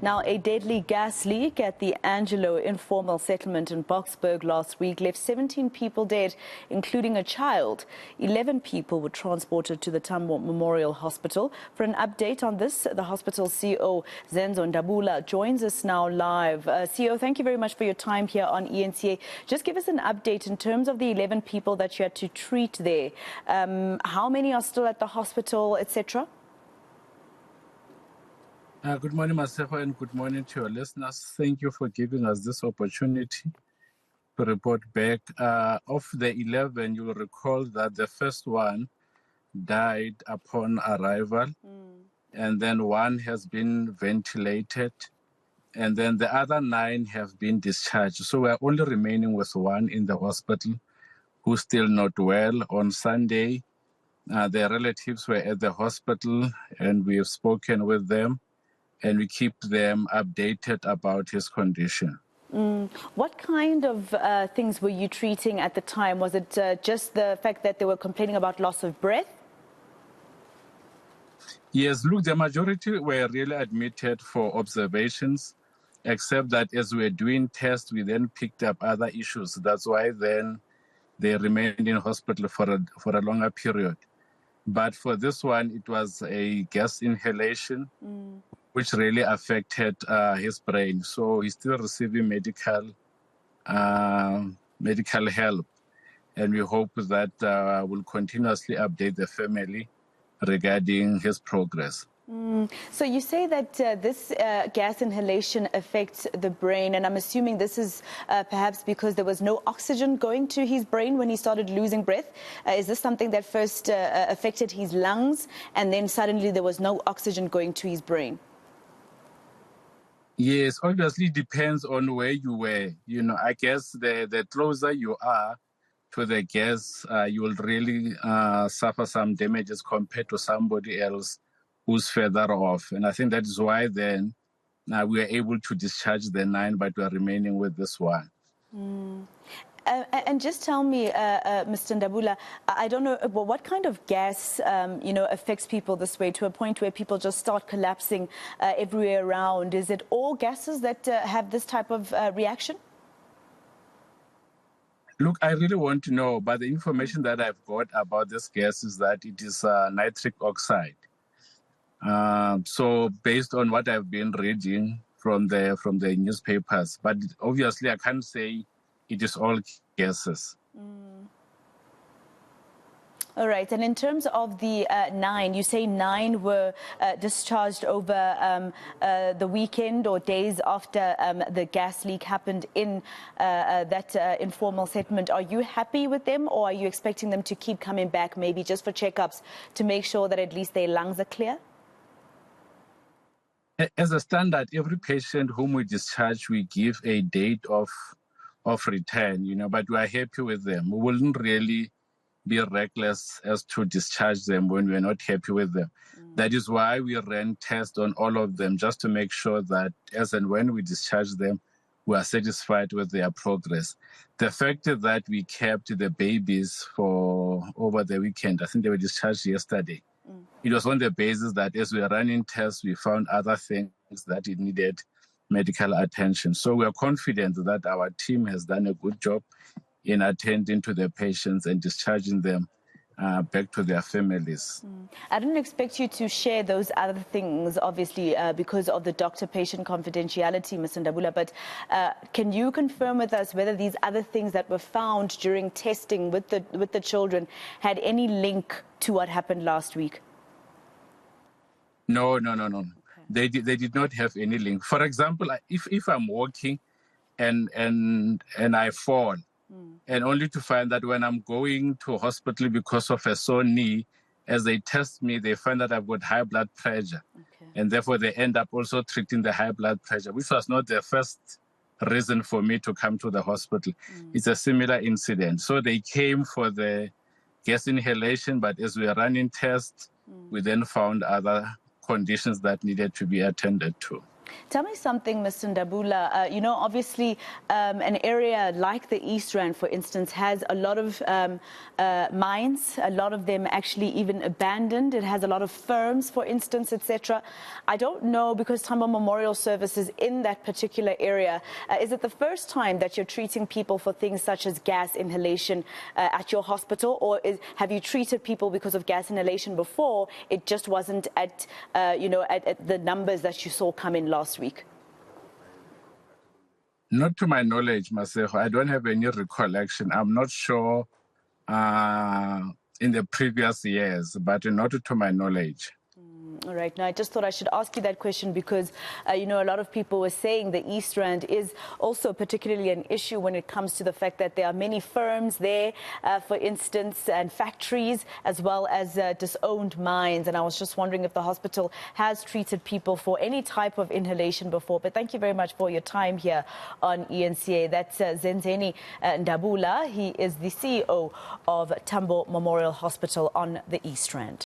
Now, a deadly gas leak at the Angelo informal settlement in Boksburg last week left 17 people dead, including a child. 11 people were transported to the Tambo Memorial Hospital. For an update on this, the hospital CEO, Zenzo Ndabula, joins us now live. CEO, thank you very much for your time here on eNCA. Just give us an update in terms of the 11 people that you had to treat there. How many are still at the hospital, etc.? Good morning, Masefa, and good morning to your listeners. Thank you for giving us this opportunity to report back. Of the 11, you will recall that the first one died upon arrival, and then one has been ventilated, and then the other 9 have been discharged. So we're only remaining with one in the hospital who's still not well. On Sunday, their relatives were at the hospital, and we have spoken with them, and we keep them updated about his condition. What kind of things were you treating at the time? Was it just the fact that they were complaining about loss of breath? Yes, look, the majority were really admitted for observations, except that as we were doing tests, we then picked up other issues. That's why then they remained in hospital for a longer period. But for this one, it was a gas inhalation, which really affected his brain. So he's still receiving medical help. And we hope that we'll continuously update the family regarding his progress. So you say that this gas inhalation affects the brain, and I'm assuming this is perhaps because there was no oxygen going to his brain when he started losing breath. Is this something that first affected his lungs, and then suddenly there was no oxygen going to his brain? Yes, obviously it depends on where you were. You know, I guess the closer you are to the gas, you will really suffer some damages compared to somebody else who's further off. And I think that is why then we are able to discharge the 9, but we are remaining with this one. And just tell me, Mr. Ndabula, I don't know, well, what kind of gas, affects people this way to a point where people just start collapsing everywhere around? Is it all gases that have this type of reaction? Look, I really want to know, but the information that I've got about this gas is that it is nitric oxide. So based on what I've been reading from the newspapers, but obviously I can't say it is all gases. All right. And in terms of the 9, you say 9 were discharged over the weekend or days after the gas leak happened in that informal settlement. Are you happy with them, or are you expecting them to keep coming back, maybe just for checkups to make sure that at least their lungs are clear? As a standard, every patient whom we discharge, we give a date of return, but we are happy with them. We wouldn't really be reckless as to discharge them when we're not happy with them. That is why we ran tests on all of them, just to make sure that as and when we discharge them, we are satisfied with their progress. The fact that we kept the babies for over the weekend, I think they were discharged yesterday. It was on the basis that as we were running tests, we found other things that it needed medical attention. So we are confident that our team has done a good job in attending to the patients and discharging them back to their families. I didn't expect you to share those other things, obviously, because of the doctor-patient confidentiality, Mr. Ndabula, but can you confirm with us whether these other things that were found during testing with the children had any link to what happened last week? No. Okay. They did not have any link. For example, if I'm walking and I fall, and only to find that when I'm going to hospital because of a sore knee, as they test me, they find that I've got high blood pressure. Okay. And therefore they end up also treating the high blood pressure, which was not the first reason for me to come to the hospital. It's a similar incident. So they came for the gas inhalation, but as we were running tests, we then found other conditions that needed to be attended to. Tell me something, Mr. Ndabula. Obviously, an area like the East Rand, for instance, has a lot of mines, a lot of them actually even abandoned. It has a lot of firms, for instance, etc. I don't know, because Tambo Memorial Service is in that particular area. Is it the first time that you're treating people for things such as gas inhalation at your hospital, or have you treated people because of gas inhalation before? It just wasn't at, at the numbers that you saw come in last week? Not to my knowledge, Masejo. I don't have any recollection. I'm not sure in the previous years, but not to my knowledge. All right. Now, I just thought I should ask you that question because, a lot of people were saying the East Rand is also particularly an issue when it comes to the fact that there are many firms there, for instance, and factories, as well as disowned mines. And I was just wondering if the hospital has treated people for any type of inhalation before. But thank you very much for your time here on eNCA. That's Zenzo Ndabula. He is the CEO of Tambo Memorial Hospital on the East Rand.